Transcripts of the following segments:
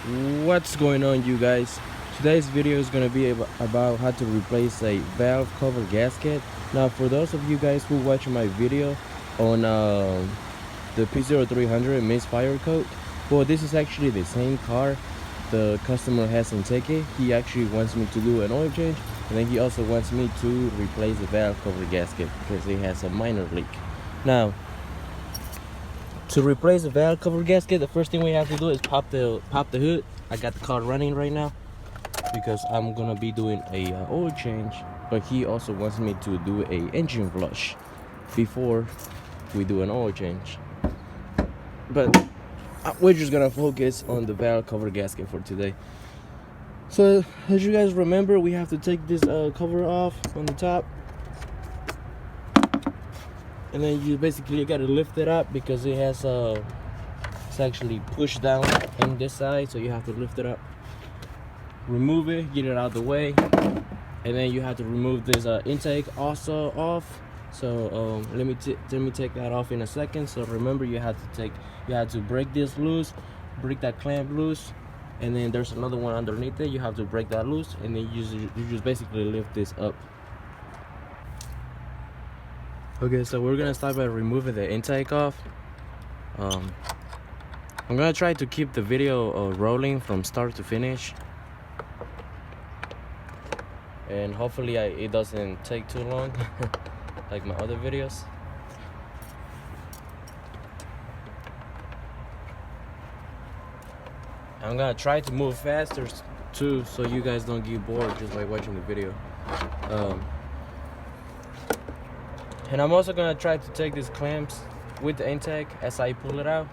What's going on, you guys? Today's video is going to be about how to replace a valve cover gasket. Now, for those of you guys who watch my video on the P0300 misfire coat, well, this is actually the same car the customer hasn't taken. He actually wants me to do an oil change, and then he also wants me to replace the valve cover gasket because it has a minor leak. Now, to replace the valve cover gasket, the first thing we have to do is pop the hood. I got the car running right now because I'm gonna be doing a oil change, but he also wants me to do a engine flush before we do an oil change. But we're just gonna focus on the valve cover gasket for today. So as you guys remember, we have to take this cover off on the top, and then you basically gotta lift it up because it has it's actually pushed down in this side, so you have to lift it up, remove it, get it out of the way, and then you have to remove this intake also off. So let me take that off in a second. So remember, you have to break this loose, break that clamp loose, and then there's another one underneath it. You have to break that loose, and then you just basically lift this up. Okay, so we're gonna start by removing the intake off. I'm gonna try to keep the video rolling from start to finish, and hopefully it doesn't take too long like my other videos. I'm gonna try to move faster too, so you guys don't get bored just by watching the video. And I'm also gonna try to take these clamps with the intake as I pull it out.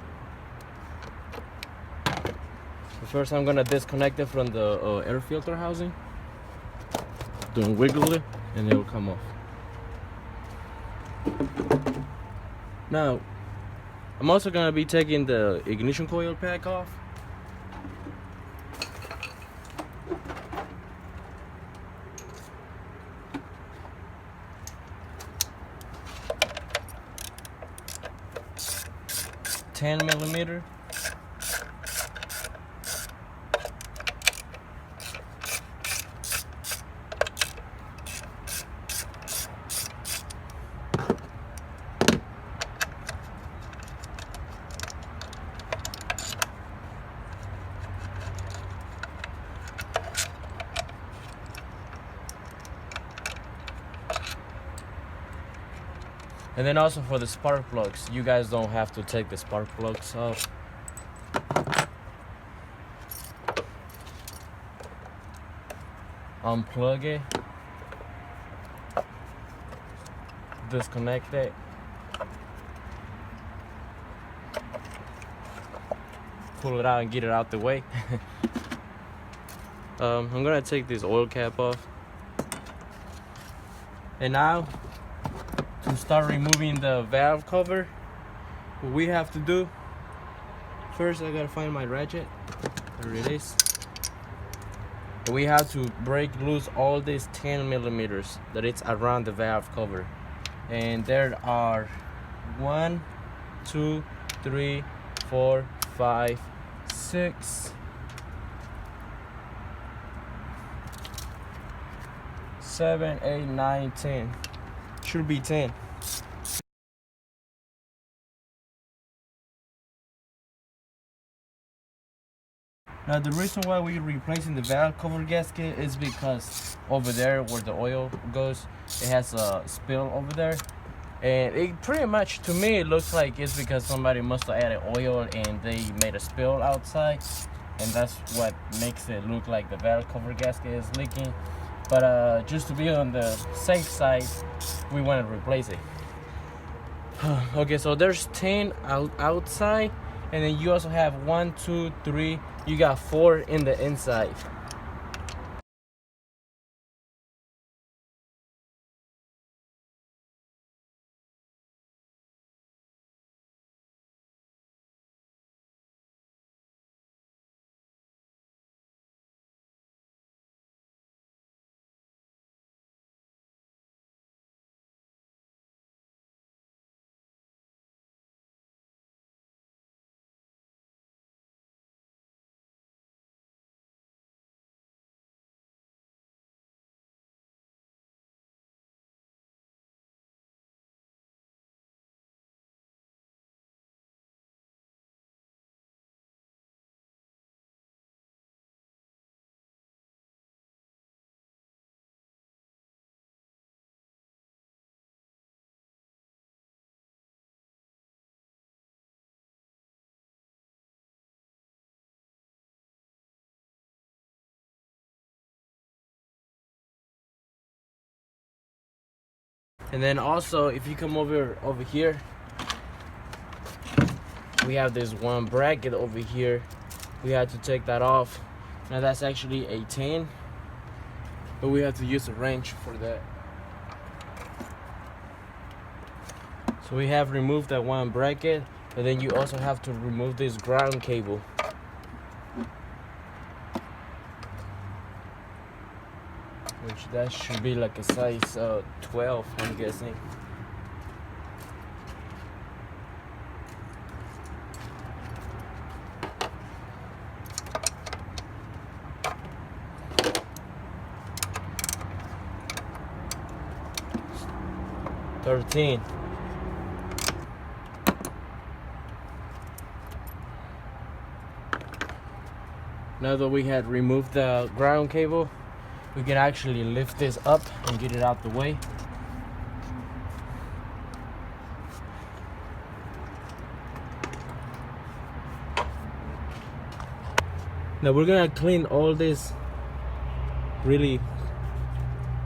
First, I'm gonna disconnect it from the air filter housing. Don't wiggle it, and it will come off. Now, I'm also gonna be taking the ignition coil pack off. $10mm. And then also for the spark plugs, you guys don't have to take the spark plugs off. Unplug it, disconnect it, pull it out and get it out the way. I'm gonna take this oil cap off, and now to start removing the valve cover, what we have to do first, I gotta find my ratchet. There it is. We have to break loose all these 10mm that it's around the valve cover, and there are 1, 2, 3, 4, 5, 6, 7, 8, 9, 10. Should be 10. Now, the reason why we're replacing the valve cover gasket is because over there where the oil goes, it has a spill over there, and it pretty much, to me, it looks like it's because somebody must have added oil and they made a spill outside, and that's what makes it look like the valve cover gasket is leaking. But just to be on the safe side, we want to replace it. Okay, so there's 10 outside, and then you also have 1, 2, 3. You got 4 in the inside. And then also, if you come over here, we have this one bracket over here. We had to take that off. Now that's actually a 10, but we have to use a wrench for that. So we have removed that one bracket, but then you also have to remove this ground cable. Which that should be like a size 12, I'm guessing. $13. Now that we had removed the ground cable, we can actually lift this up and get it out the way. Now we're gonna clean all this really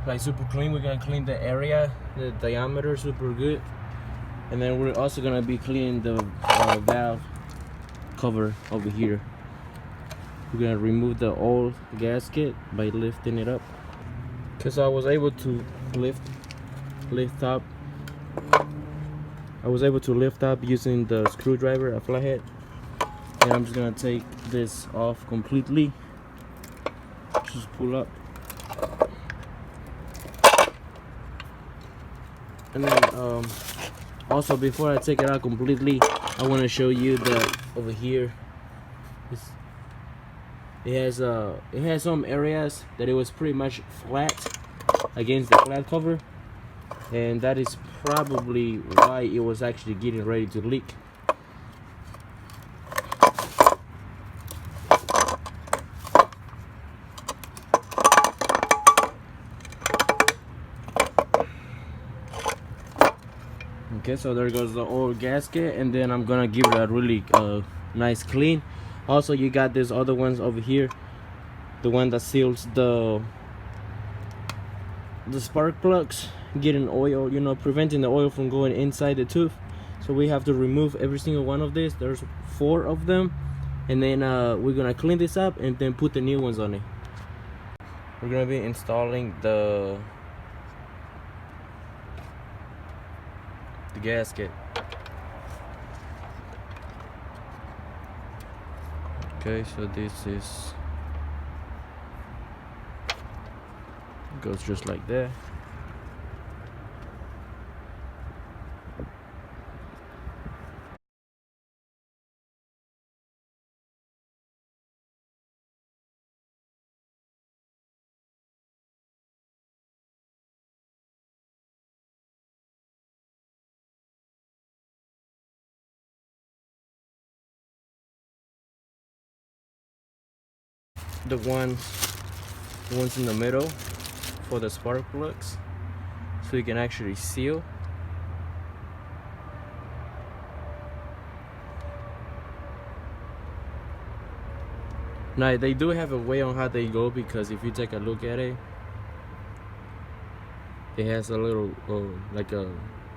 like super clean. We're gonna clean the area, the diameter super good, and then we're also gonna be cleaning the valve cover over here. We're gonna remove the old gasket by lifting it up, because I was able to lift up. I was able to lift up using the screwdriver, a flathead, and I'm just gonna take this off completely. Just pull up, and then also before I take it out completely, I want to show you that over here. It has some areas that it was pretty much flat against the flat cover, and that is probably why it was actually getting ready to leak. Okay, so there goes the old gasket, and then I'm gonna give it a really nice clean. Also, you got these other ones over here, the one that seals the spark plugs, getting oil, you know, preventing the oil from going inside the tooth. So we have to remove every single one of these. There's 4 of them, and then we're gonna clean this up and then put the new ones on it. We're gonna be installing the gasket. Okay, so this goes just like that. The ones in the middle for the spark plugs, so you can actually seal. Now they do have a way on how they go, because if you take a look at it, it has a little like a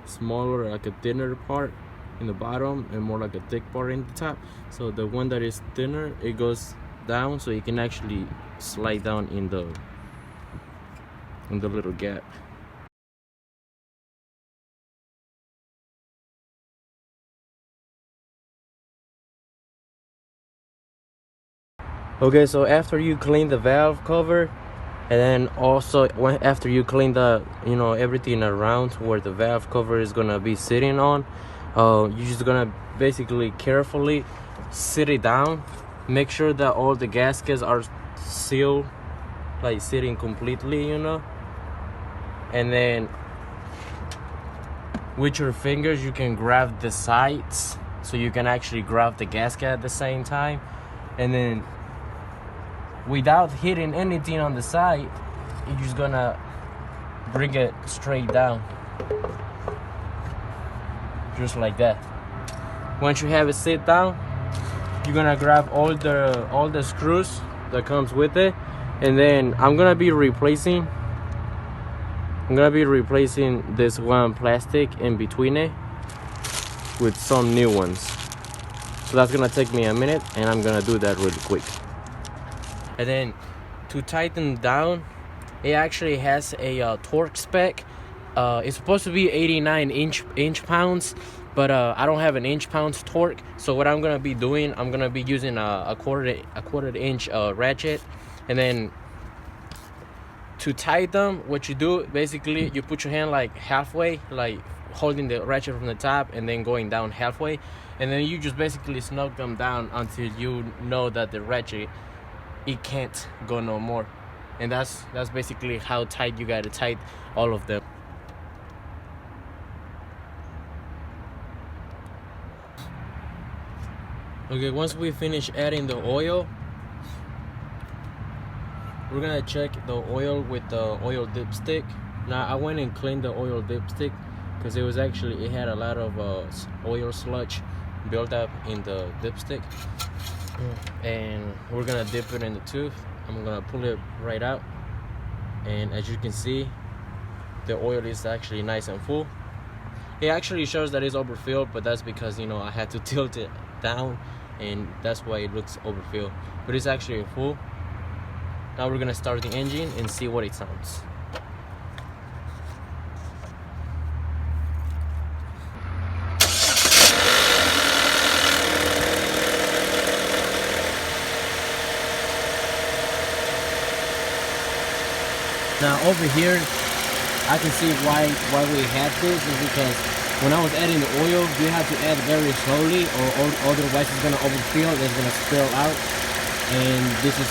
smaller, like a thinner part in the bottom and more like a thick part in the top. So the one that is thinner, it goes down, so you can actually slide down in the little gap. Okay, so after you clean the valve cover, and then also after you clean the, you know, everything around where the valve cover is gonna be sitting on, you're just gonna basically carefully sit it down. Make sure that all the gaskets are sealed, like sitting completely, you know. And then with your fingers you can grab the sides, so you can actually grab the gasket at the same time. And then without hitting anything on the side, you're just gonna bring it straight down, just like that. Once you have it sit down, you're gonna grab all the screws that comes with it, and then I'm gonna be replacing I'm gonna be replacing this one plastic in between it with some new ones. So that's gonna take me a minute, and I'm gonna do that really quick. And then to tighten down, it actually has a torque spec. It's supposed to be 89 inch pounds, but I don't have an inch pounds torque. So what I'm gonna be doing, I'm gonna be using a quarter inch ratchet. And then to tie them, what you do, basically you put your hand like halfway, like holding the ratchet from the top and then going down halfway, and then you just basically snug them down until you know that the ratchet, it can't go no more. And that's basically how tight you gotta tie all of them. Okay, once we finish adding the oil, we're gonna check the oil with the oil dipstick. Now I went and cleaned the oil dipstick because it had a lot of oil sludge built up in the dipstick, and we're gonna dip it in the tube. I'm gonna pull it right out, and as you can see, the oil is actually nice and full. It actually shows that it's overfilled, but that's because, you know, I had to tilt it down, and that's why it looks overfilled, but it's actually full. Now we're gonna start the engine and see what it sounds. Now over here, I can see why we had this is because when I was adding the oil, you have to add very slowly, or otherwise it's gonna overfill. It's gonna spill out, and this is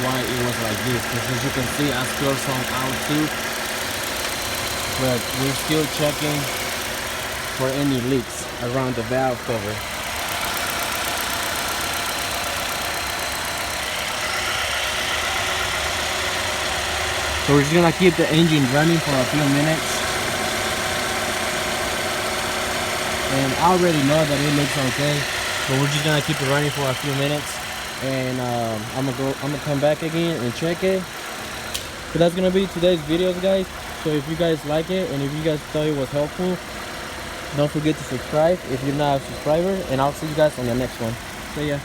why it was like this. Because as you can see, I spilled some out too, but we're still checking for any leaks around the valve cover. So we're just gonna keep the engine running for a few minutes. And I already know that it looks okay, but we're just gonna keep it running for a few minutes. And I'm gonna come back again and check it. So that's gonna be today's videos, guys. So if you guys like it and if you guys thought it was helpful, don't forget to subscribe if you're not a subscriber, and I'll see you guys on the next one. So yeah.